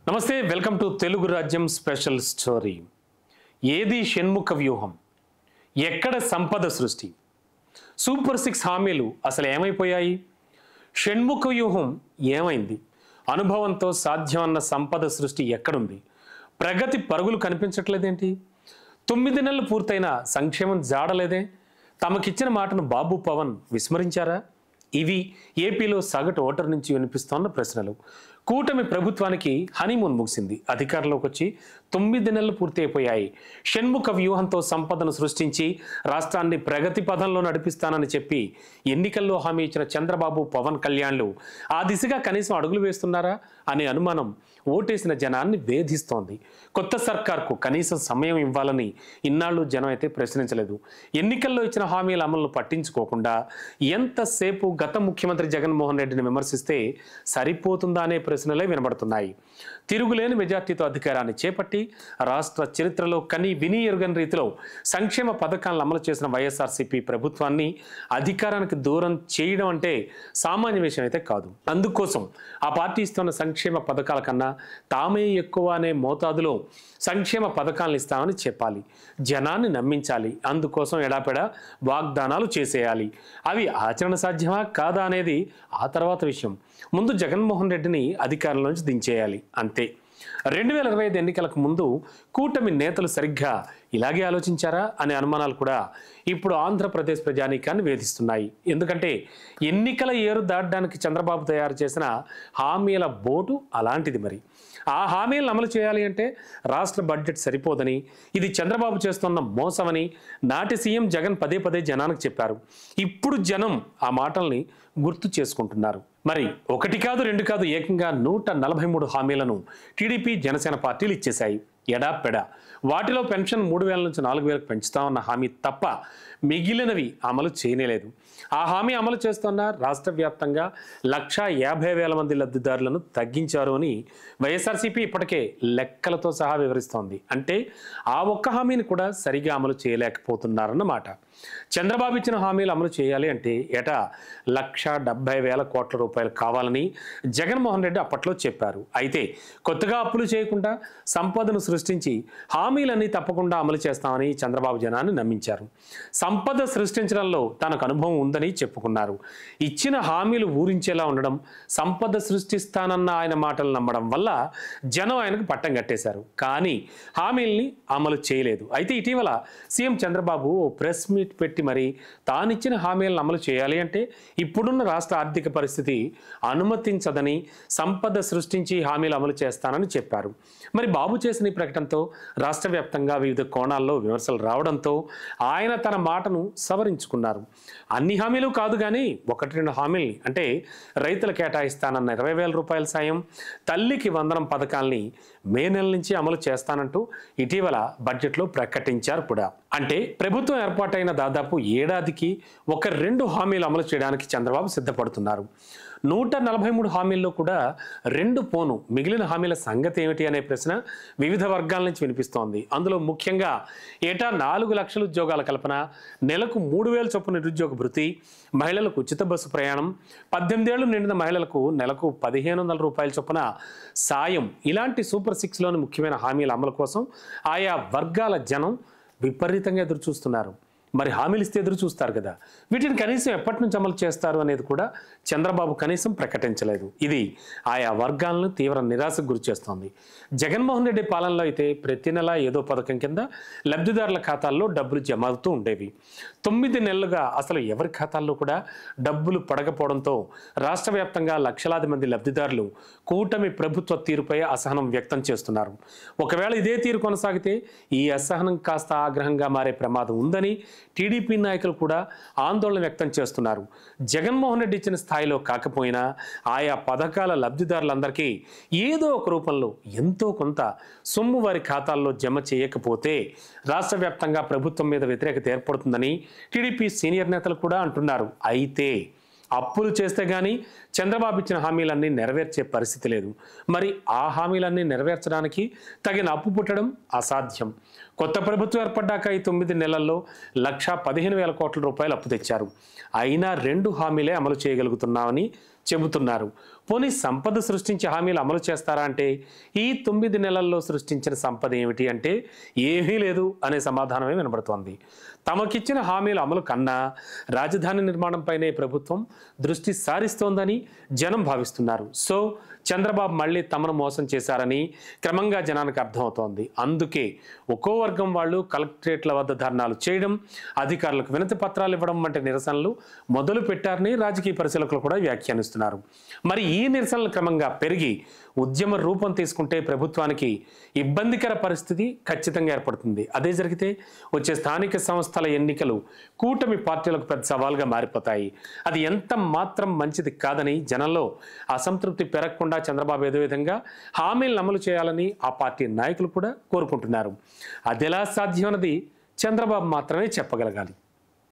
నమస్తే, welcome to Telugu రాజ్యం special story. ఏది షణ్ముఖ వ్యూహం, ఎక్కడ సంపద సృష్టి? సూపర్ 6 హామీలు అసలు ఏమైపోయాయి? షణ్ముఖ వ్యూహం ఏమైంది? అనుభవంతో సాధ్యమన్న సంపద సృష్టి ఎక్కడుంది? ప్రగతి పరుగులు కనిపించట్లేదేంటి? 9 నెలలు పూర్తయిన సంక్షేమం జాడలేదే? తమకిచ్చిన మాటను బాబు పవన్ విస్మరించారా? ఇవి ఏపీలో సగటు ఓటర్ నుంచి వినిపిస్తోన్న ప్రశ్నలు. కూటమి ప్రభుత్వానికి హనీమూన్ ముగిసింది. అధికారంలోకి వచ్చి 9 నెలలు పూర్తి అయిపోయాయి. షణ్ముఖ వ్యూహంతో సంపదను సృష్టించి రాష్ట్రాన్ని ప్రగతి పథంలో నడిపిస్తానని చెప్పి ఎన్నికల్లో హామీ ఇచ్చిన చంద్రబాబు, పవన్ కళ్యాణ్లు ఆ దిశగా కనీసం అడుగులు వేస్తున్నారా అనే అనుమానం ఓటేసిన జనాన్ని వేధిస్తోంది. కొత్త సర్కార్కు కనీసం సమయం ఇవ్వాలని ఇన్నాళ్ళు జనం అయితే ప్రశ్నించలేదు. ఎన్నికల్లో ఇచ్చిన హామీల అమలును పట్టించుకోకుండా ఎంతసేపు గత ముఖ్యమంత్రి జగన్మోహన్ రెడ్డిని విమర్శిస్తే సరిపోతుందా అనే ప్రశ్నలే వినబడుతున్నాయి. తిరుగులేని మెజార్టీతో అధికారాన్ని చేపట్టి రాష్ట్ర చరిత్రలో కని విని ఎరుగని రీతిలో సంక్షేమ పథకాలను అమలు చేసిన వైఎస్ఆర్సీపీ ప్రభుత్వాన్ని అధికారానికి దూరం చేయడం అంటే సామాన్య విషయం అయితే కాదు. అందుకోసం ఆ పార్టీ ఇస్తున్న సంక్షేమ పథకాల కన్నా తామే ఎక్కువ అనే మోతాదులో సంక్షేమ పథకాలను ఇస్తామని చెప్పాలి, జనాన్ని నమ్మించాలి. అందుకోసం ఎడాపెడా వాగ్దానాలు చేసేయాలి. అవి ఆచరణ సాధ్యమా కాదా అనేది ఆ తర్వాత విషయం. ముందు జగన్మోహన్ రెడ్డిని అధికారంలోంచి దించేయాలి, అంతే. 2025 ఎన్నికలకు ముందు కూటమి నేతలు సరిగ్గా ఇలాగే ఆలోచించారా అనే అనుమానాలు కూడా ఇప్పుడు ఆంధ్రప్రదేశ్ ప్రజానీకాన్ని వేధిస్తున్నాయి. ఎందుకంటే ఎన్నికల ఏరు దాటడానికి చంద్రబాబు తయారు చేసిన హామీల బోటు అలాంటిది. మరి ఆ హామీలను అమలు చేయాలి అంటే రాష్ట్ర బడ్జెట్ సరిపోదని, ఇది చంద్రబాబు చేస్తున్న మోసమని నాటి సీఎం జగన్ పదే పదే జనానికి చెప్పారు. ఇప్పుడు జనం ఆ మాటల్ని గుర్తు చేసుకుంటున్నారు. మరి 1 కాదు 2 కాదు, ఏకంగా 143 హామీలను టీడీపీ, జనసేన పార్టీలు ఇచ్చేశాయి ఎడాపెడా. వాటిలో పెన్షన్ 3,000 నుంచి 4,000కు పెంచుతామన్న హామీ తప్ప మిగిలినవి అమలు చేయలేదు. ఆ హామీ అమలు చేస్తున్న రాష్ట్ర వ్యాప్తంగా 150,000 మంది లబ్ధిదారులను తగ్గించారు అని వైఎస్ఆర్సీపీ ఇప్పటికే లెక్కలతో సహా వివరిస్తోంది. అంటే ఆ ఒక్క హామీని కూడా సరిగా అమలు చేయలేకపోతున్నారన్నమాట. చంద్రబాబు ఇచ్చిన హామీలు అమలు చేయాలి అంటే ఏటా 170,000 కోట్ల రూపాయలు కావాలని జగన్మోహన్ రెడ్డి అప్పట్లో చెప్పారు. అయితే కొత్తగా అప్పులు చేయకుండా సంపదను సృష్టించి హామీలన్నీ తప్పకుండా అమలు చేస్తామని చంద్రబాబు జనాన్ని నమ్మించారు. సంపద సృష్టించడంలో తనకు అనుభవం ఉందని చెప్పుకున్నారు. ఇచ్చిన హామీలు ఊరించేలా ఉండడం, సంపద సృష్టిస్తానన్న ఆయన మాటలు నమ్మడం వల్ల జనం ఆయనకు పట్టం కట్టేశారు. కానీ హామీల్ని అమలు చేయలేదు. అయితే ఇటీవల సీఎం చంద్రబాబు ప్రెస్ మీట్ పెట్టి మరి తానిచ్చిన హామీలను అమలు చేయాలి అంటే ఇప్పుడున్న రాష్ట్ర ఆర్థిక పరిస్థితి అనుమతించదని, సంపద సృష్టించి హామీలు అమలు చేస్తానని చెప్పారు. మరి బాబు చేసిన ఈ ప్రకటనతో రాష్ట్ర వ్యాప్తంగా వివిధ కోణాల్లో విమర్శలు రావడంతో ఆయన తన మాటను సవరించుకున్నారు. అన్ని హామీలు కాదు కానీ 1-2 హామీల్ని, అంటే రైతులు కేటాయిస్తానన్న 20,000 రూపాయల సాయం, తల్లికి వందనం పథకాల్ని మే నెల నుంచి అమలు చేస్తానంటూ ఇటీవల బడ్జెట్లో ప్రకటించారు కూడా. అంటే ప్రభుత్వం ఏర్పాటైన దాదాపు ఏడాదికి 1-2 హామీలు అమలు చేయడానికి చంద్రబాబు సిద్ధపడుతున్నారు. 143 హామీల్లో కూడా 2 పోను, మిగిలిన హామీల సంగతి ఏమిటి అనే ప్రశ్న వివిధ వర్గాల నుంచి వినిపిస్తోంది. అందులో ముఖ్యంగా ఏటా 4 లక్షల ఉద్యోగాల కల్పన, నెలకు 3,000 చొప్పున నిరుద్యోగ భృతి, మహిళలకు ఉచిత బస్సు ప్రయాణం, 18 ఏళ్లు నిండిన మహిళలకు నెలకు 1,500 రూపాయల చొప్పున సాయం, ఇలాంటి సూపర్ 6లోని ముఖ్యమైన హామీల అమలు కోసం ఆయా వర్గాల జనం విపరీతంగా ఎదురు చూస్తున్నారు. మరి హామీలు ఇస్తే ఎదురు చూస్తారు కదా, వీటిని కనీసం ఎప్పటి నుంచి అమలు చేస్తారు అనేది కూడా చంద్రబాబు కనీసం ప్రకటించలేదు. ఇది ఆయా వర్గాలను తీవ్ర నిరాశకు గురి చేస్తోంది. జగన్మోహన్ రెడ్డి పాలనలో అయితే ప్రతి నెల ఏదో పథకం కింద లబ్ధిదారుల ఖాతాల్లో డబ్బులు జమ అవుతూ ఉండేవి. 9 నెలలుగా అసలు ఎవరి ఖాతాల్లో కూడా డబ్బులు పడకపోవడంతో రాష్ట్ర వ్యాప్తంగా లక్షలాది మంది లబ్ధిదారులు కూటమి ప్రభుత్వ తీరుపై అసహనం వ్యక్తం చేస్తున్నారు. ఒకవేళ ఇదే తీరు కొనసాగితే ఈ అసహనం కాస్త ఆగ్రహంగా మారే ప్రమాదం ఉందని టీడీపీ నాయకులు కూడా ఆందోళన వ్యక్తం చేస్తున్నారు. జగన్మోహన్ రెడ్డి ఇచ్చిన స్థాయిలో కాకపోయినా ఆయా పథకాల లబ్ధిదారులందరికీ ఏదో ఒక రూపంలో ఎంతో కొంత సొమ్ము వారి ఖాతాల్లో జమ చేయకపోతే రాష్ట్ర వ్యాప్తంగా ప్రభుత్వం మీద వ్యతిరేకత ఏర్పడుతుందని టీడీపీ సీనియర్ నేతలు కూడా అంటున్నారు. అయితే అప్పులు చేస్తే కానీ చంద్రబాబు ఇచ్చిన హామీలన్నీ నెరవేర్చే పరిస్థితి లేదు. మరి ఆ హామీలన్నీ నెరవేర్చడానికి తగిన అప్పు పుట్టడం అసాధ్యం. కొత్త ప్రభుత్వం ఏర్పడ్డాక ఈ 9 నెలల్లో 1,15,000 కోట్ల రూపాయలు అప్పు తెచ్చారు. అయినా 2 హామీలే అమలు చేయగలుగుతున్నామని చెబుతున్నారు. పోనీ సంపద సృష్టించే హామీలు అమలు చేస్తారా అంటే ఈ 9 నెలల్లో సృష్టించిన సంపద ఏమిటి అంటే ఏమీ లేదు అనే సమాధానమే వినబడుతోంది. తమకిచ్చిన హామీల అమలు కన్నా రాజధాని నిర్మాణంపైనే ప్రభుత్వం దృష్టి సారిస్తోందని జనం భావిస్తున్నారు. సో చంద్రబాబు మళ్ళీ తమను మోసం చేశారని క్రమంగా జనానికి అర్థమవుతోంది. అందుకే ఒక్కో వర్గం వాళ్ళు కలెక్టరేట్ల వద్ద ధర్నాలు చేయడం, అధికారులకు వినతి పత్రాలు ఇవ్వడం వంటి నిరసనలు మొదలు పెట్టారని రాజకీయ పరిశీలకులు కూడా వ్యాఖ్యానిస్తున్నారు. మరి ఈ నిరసనలు క్రమంగా పెరిగి ఉద్యమ రూపం తీసుకుంటే ప్రభుత్వానికి ఇబ్బందికర పరిస్థితి ఖచ్చితంగా ఏర్పడుతుంది. అదే జరిగితే వచ్చే స్థానిక సంస్థల ఎన్నికలు కూటమి పార్టీలకు పెద్ద సవాల్గా మారిపోతాయి. అది ఎంత మాత్రం మంచిది కాదని జనంలో అసంతృప్తి పెరగకుండా చంద్రబాబు ఏదో విధంగా హామీలను అమలు చేయాలని ఆ పార్టీ నాయకులు కూడా కోరుకుంటున్నారు. అదెలా సాధ్యమన్నది చంద్రబాబు మాత్రమే చెప్పగలగాలి.